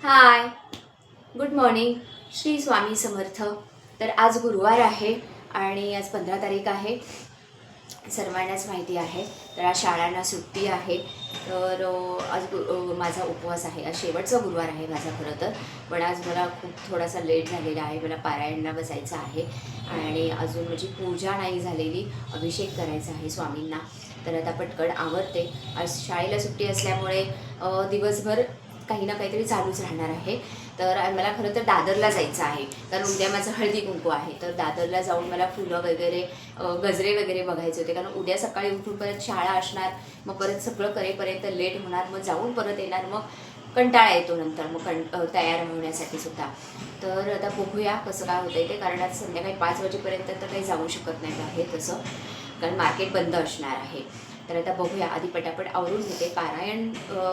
हाय, good morning. Shri Swami Samarth. तर आज गुरुवार आहे आणि आज 15 तारीख आहे. सर्वांनाच माहिती आहे. तर आज शाळांना सुट्टी आहे. तर आज माझा उपवास आहे. आज शेवटचा गुरुवार आहे माझा खरं तर. पण आज मला खूप थोडासा लेट झालेला आहे. मला पारायणला बसायचं आहे आणि अजून माझी पूजा नाही झालेली. अभिषेक करायचा आहे स्वामींना. तर आता पटकन आवरते. आज शाळेला सुट्टी असल्यामुळे दिवसभर काही ना काहीतरी चालूच राहणार आहे. तर मला खरं तर दादरला जायचं आहे, कारण उद्या माझं हळदी कुंकू आहे. तर दादरला जाऊन मला फुलं वगैरे गजरे वगैरे बघायचे होते, कारण उद्या सकाळी उठून परत शाळा असणार. मग परत सगळं करेपर्यंत लेट होणार. मग जाऊन परत येणार. मग कंटाळा येतो नंतर मग तयार होण्यासाठी सुद्धा. तर आता बघूया कसं काय होतं ते, कारण आज संध्याकाळी 5 वाजेपर्यंत तर काही जाऊ शकत नाही आहे तसं, कारण मार्केट बंद असणार आहे. तर आता बघूया. आधी पटापट आवरून घेते. पारायण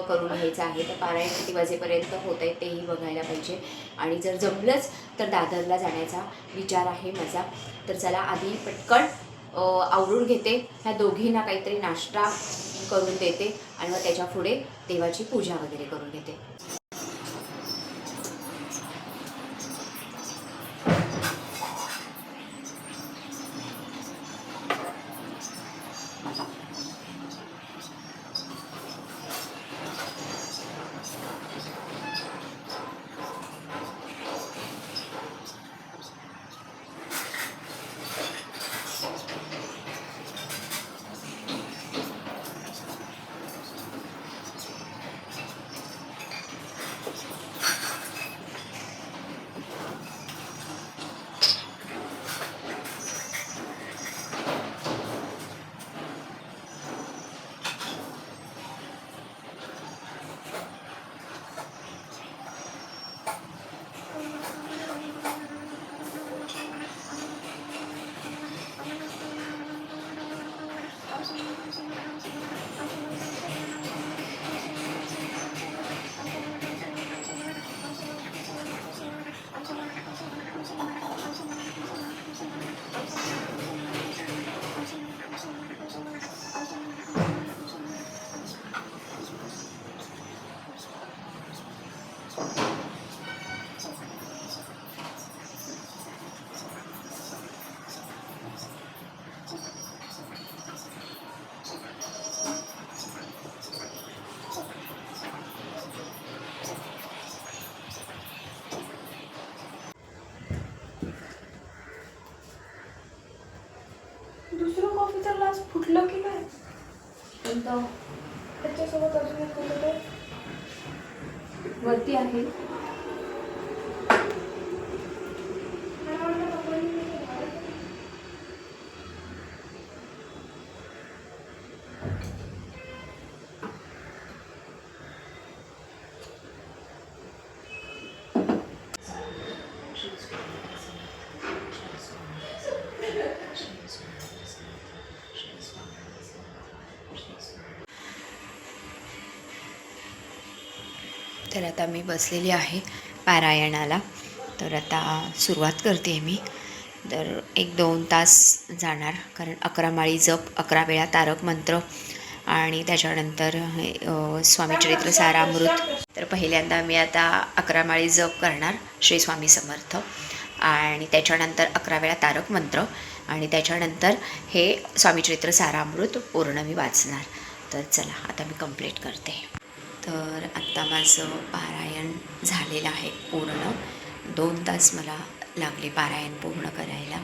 करून घ्यायचं आहे. तर पारायण किती वाजेपर्यंत होत आहे तेही बघायला पाहिजे. आणि जर जमलंच तर दादरला जाण्याचा विचार आहे माझा. तर चला आधी पटकन आवरून घेते. ह्या दोघींना काहीतरी नाश्ता करून देते आणि मग त्याच्या पुढे देवाची पूजा वगैरे करून घेते. दुसरं कॉफीचा ग्लास फुटलं की काय? कोणतं? त्याच्यासोबत अजून एक कोणतं ते वरती आहे. तर आता मी बसलेली आहे पारायणाला. तर आता सुरुवात करते मी. तर 1-2 तास जाणार, कारण 11 माळी जप, 11 वेळा तारक मंत्र आणि त्याच्यानंतर स्वामी चरित्र सारामृत. तर पहिल्यांदा मी आता 11 माळी जप करणार श्री स्वामी समर्थ, आणि त्याच्यानंतर 11 वेळा तारक मंत्र, आणि त्याच्यानंतर हे स्वामी चरित्र सारामृत पूर्ण मी वाचणार. तर चला आता मी कंप्लीट करते. तर आत्ता माझं पारायण झालेलं आहे पूर्ण. 2 तास मला लागले पारायण पूर्ण करायला.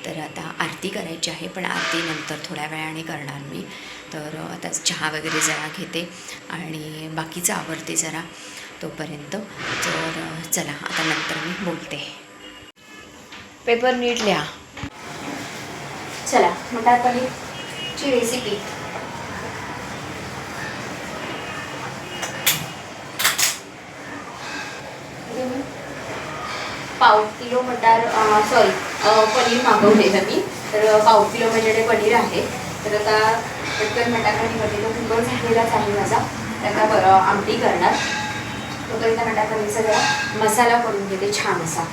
तर आता आरती करायची आहे, पण आरती नंतर थोड्या वेळाने करणार मी. तर आता चहा वगैरे जरा घेते आणि बाकीचं आवरते जरा तोपर्यंत. तर चला आता नंतर मी बोलते. पेपर नीट लिहा. चला मटार पनीरची रेसिपी. पाव किलो पनीर मागवलेलं मी. तर पाव किलो माझ्याकडे पनीर आहे. तर आता पटकन मटार पनीरमध्ये तो कुकर झालेलाच आहे माझा. त्याचा बरं आमटी करणार. तोपर्यंत मटार पनीरचा जरा मसाला करून घेते छान असा.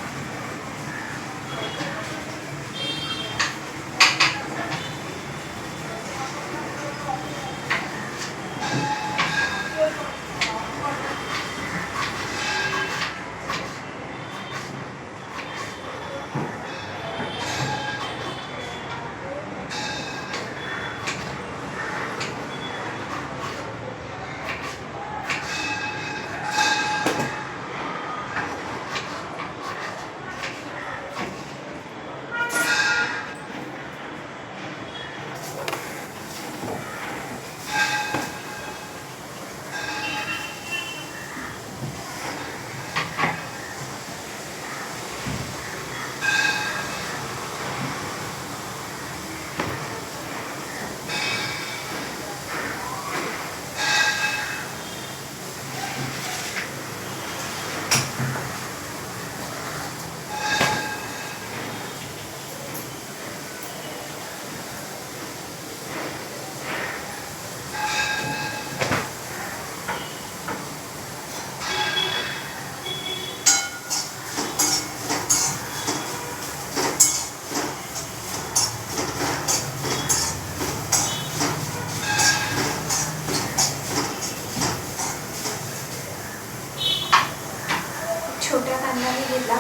छोटा कांदा मी घेतला,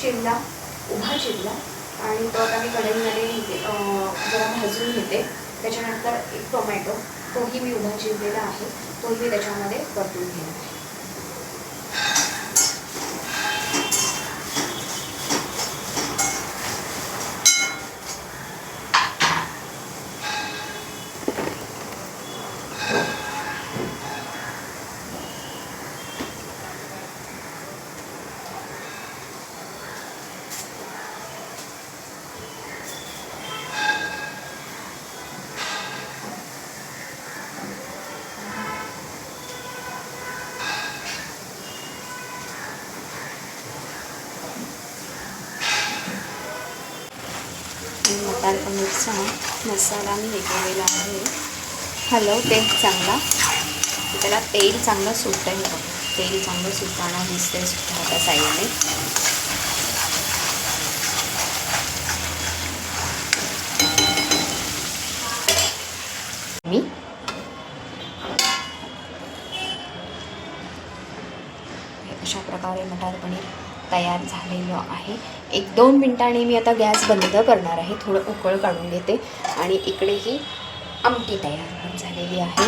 चिरला, उभा चिरला आणि तो आता मी कढईमध्ये जरा भाजून घेते. त्याच्यानंतर एक टोमॅटो, तोही मी उभा चिरलेला आहे, तोही मी त्याच्यामध्ये परतून घेणार आहे. मटार पनीरचा मसाला मी हे केलेला आहे, हलवते चांगला. त्याला तेल चांगलं सुटतं आहे, तेल चांगलं सुटताना दिसतंय सुद्धा आता साईडने. मी अशा प्रकारे मटार पनीर तयार झालेलं आहे. 1-2 मिनिटांनी मी आता गॅस बंद करणार आहे, थोडं उकळ काढून घेते. आणि इकडेही आमटी तयार पण झालेली आहे,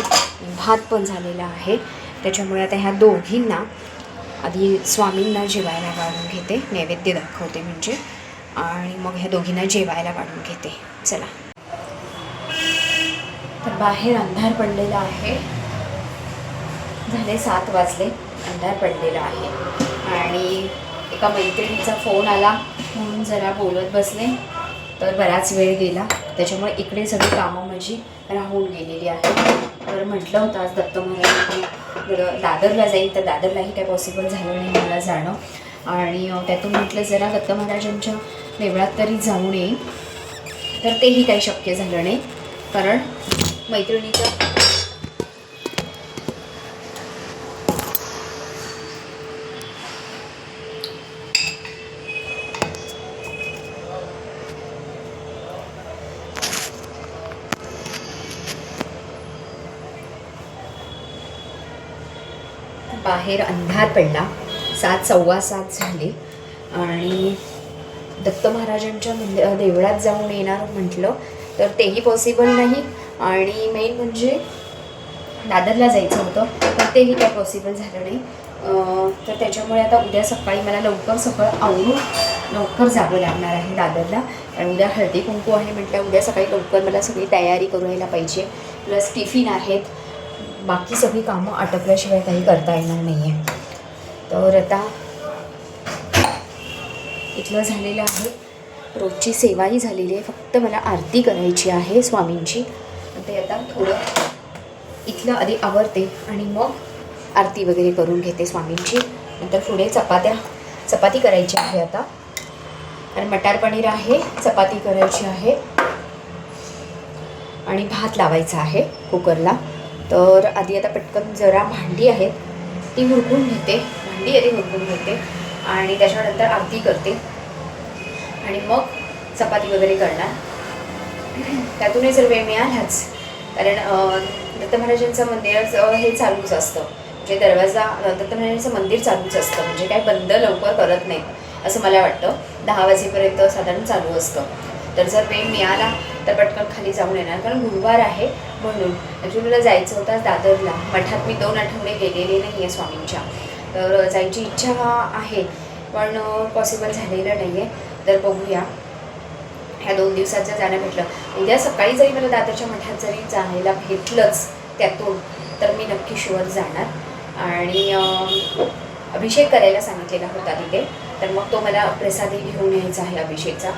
भात पण झालेला आहे. त्याच्यामुळे आता ह्या दोघींना आधी स्वामींना जेवायला वाढून घेते, नैवेद्य दाखवते म्हणजे, आणि मग ह्या दोघींना जेवायला वाढून घेते. चला. तर बाहेर अंधार पडलेला आहे, झाले 7 वाजले, अंधार पडलेला आहे. आणि एका मैत्रिणीचा फोन आला म्हणून जरा बोलत बसले, तर बराच वेळ गेला. त्याच्यामुळे इकडे सगळी कामं माझी राहून गेलेली आहे. तर म्हटलं होतं आज दत्त महाराज दादरला जाईल, तर दादरलाही काय पॉसिबल झालं नाही मला जाणं. आणि त्यातून म्हटलं जरा दत्त महाराजांच्या देवळात तरी जाऊन येईल, तर तेही काही शक्य झालं नाही. कारण मैत्रिणीच्या बाहेर अंधार पडला, 7:15 झाले. आणि दत्त महाराजांच्या देवळात जाऊन येणार म्हटलं तर तेही पॉसिबल नाही. आणि मेन म्हणजे दादरला जायचं होतं, तर तेही काही पॉसिबल झालं नाही. तर त्याच्यामुळे आता उद्या सकाळी मला लवकर आवरून लवकर जावं लागणार आहे दादरला. आणि उद्या हळदी कुंकू आहे म्हटलं, उद्या सकाळी लवकर मला सगळी तयारी करून यायला पाहिजे. प्लस टिफिन आहेत, बाकी सगळी कामं आटोपल्याशिवाय काही करता येणार नाही आहे. तर आता इथलं झालेलं आहे, रोजची सेवाही झालेली आहे, फक्त मला आरती करायची आहे स्वामींची. ते आता थोडं इथलं आधी आवरते आणि मग आरती वगैरे करून घेते स्वामींची. नंतर पुढे चपाती करायची आहे आता, आणि मटार पनीर आहे, चपाती करायची आहे आणि भात लावायचा आहे कुकरला. तर आधी आता पटकन जरा भांडी आहेत ती हुडकून घेते, भांडी आधी हुडकून घेते आणि त्याच्यानंतर आरती करते आणि मग चपाती वगैरे करणार. त्यातूनही जर वेळ मिळालाच, कारण दत्त महाराजांचं मंदिर हे चालूच असतं, म्हणजे दरवाजा दत्त महाराजांचं मंदिर चालूच असतं, म्हणजे काय बंद लवकर करत नाहीत असं मला वाटतं. 10 वाजेपर्यंत साधारण चालू असतं. तर जर वेळ मिळाला तर पटकन खाली जाऊन येणार, कारण गुरुवार आहे म्हणून. ॲक्च्युली मला जायचं होतं दादरला, मठात मी 2 आठवडे गेलेले नाही आहे स्वामींच्या, तर जायची इच्छा आहे पण पॉसिबल झालेलं नाही आहे. तर बघूया, ह्या 2 दिवसात जर जाणं भेटलं, उद्या सकाळी जरी मला दादरच्या मठात जरी जायला भेटलंच त्यातून, तर मी नक्की शुअर जाणार. आणि अभिषेक करायला सांगितलेला होता तिथे, तर मग तो मला प्रसादी घेऊन यायचा आहे अभिषेकचा.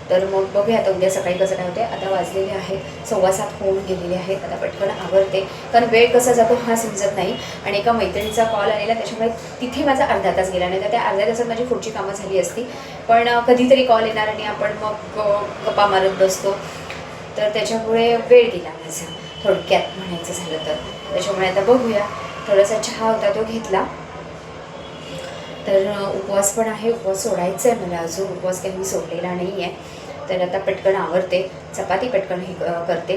तर मग बघूया आता उद्या सकाळी कसं काय होते. आता वाजलेले आहेत 7:15 होऊन गेलेले आहेत. आता पटकन आवरते, कारण वेळ कसा जातो हा समजत नाही. आणि एका मैत्रिणीचा कॉल आलेला, त्याच्यामुळे तिथे माझा अर्धा तास गेला, नाही तर त्या अर्ध्या तासात माझी पुढची कामं झाली असती. पण कधीतरी कॉल येणार आणि आपण मग गप्पा मारत बसतो, तर त्याच्यामुळे वेळ गेला माझा थोडक्यात म्हणायचं झालं तर. त्याच्यामुळे आता बघूया, थोडासा चहा होता तो घेतला. तर उपवास पण आहे, उपवास सोडायचा आहे मला अजून, उपवास काही मी सोडलेला नाही आहे. तर आता पटकन आवरते, चपाती पटकन हे करते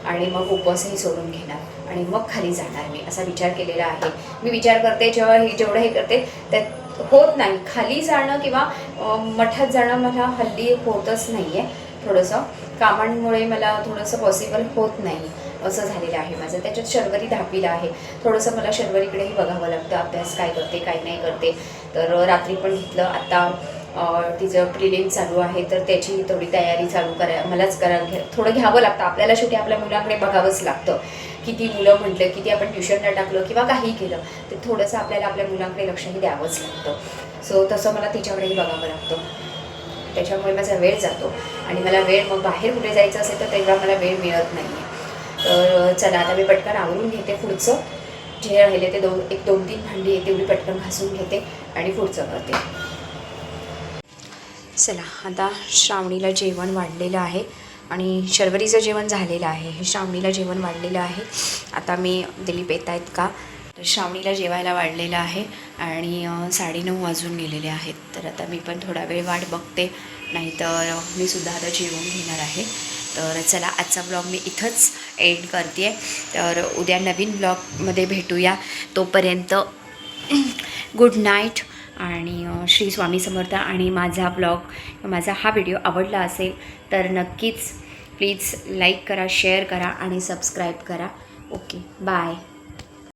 आणि मग उपवासही सोडून घेणार आणि मग खाली जाणार मी, असा विचार केलेला आहे. मी विचार करते जेव्हा जेवढं हे करते त्यात होत नाही. खाली जाणं किंवा मठात जाणं मला हल्ली होतच नाही आहे. थोडंसं कामांमुळे मला थोडंसं पॉसिबल होत नाही असं झालेलं आहे माझं. त्याच्यात शर्वरी 10वीला आहे. थोडंसं मला शर्वरीकडेही बघावं लागतं, अभ्यास काय करते काय नाही करते. तर रात्री पण घेतलं. आता तिचं प्रिलिम चालू आहे, तर त्याची थोडी तयारी चालू मलाच थोडं घ्यावं लागतं. आपल्याला शेवटी आपल्या मुलांकडे बघावंच लागतं. किती मुलं म्हटलं, किती आपण ट्युशनला टाकलं किंवा काही केलं तर थोडंसं आपल्याला आपल्या मुलांकडे लक्षही द्यावंच लागतं. सो तसं मला तिच्याकडेही बघावं लागतं. त्याच्यामुळे माझा वेळ जातो आणि मला वेळ मग बाहेर कुठे जायचं असेल तर तेव्हा मला वेळ मिळत नाही आहे. तर चला आता मी पटकन आवरून घेते. पुढचं जे राहिले ते 2-3 भांडी आहे तेवढी पटकन घासून घेते आणि पुढचं करते. चला आता श्रावणीला जेवण वाढलेलं आहे आणि शर्वरीचं जेवण झालेलं आहे. हे श्रावणीला जेवण वाढलेलं आहे. आता मी दिलीप येत आहेत का, तर श्रावणीला जेवायला वाढलेलं आहे आणि 9:30 वाजून गेलेले आहेत. तर आता मी पण थोडा वेळ वाट बघते, नाहीतर मी सुद्धा आता जेवण घेणार आहे. तर चला आजचा ब्लॉग मी इथंच एंड करते आहे. तर उद्या नवीन ब्लॉगमध्ये भेटूया. तोपर्यंत गुड नाईट आणि श्री स्वामी समर्थ. आणि माझा हा व्हिडिओ आवडला असेल तर नक्कीच प्लीज लाईक करा, शेअर करा आणि सबस्क्राईब करा. Okay, bye.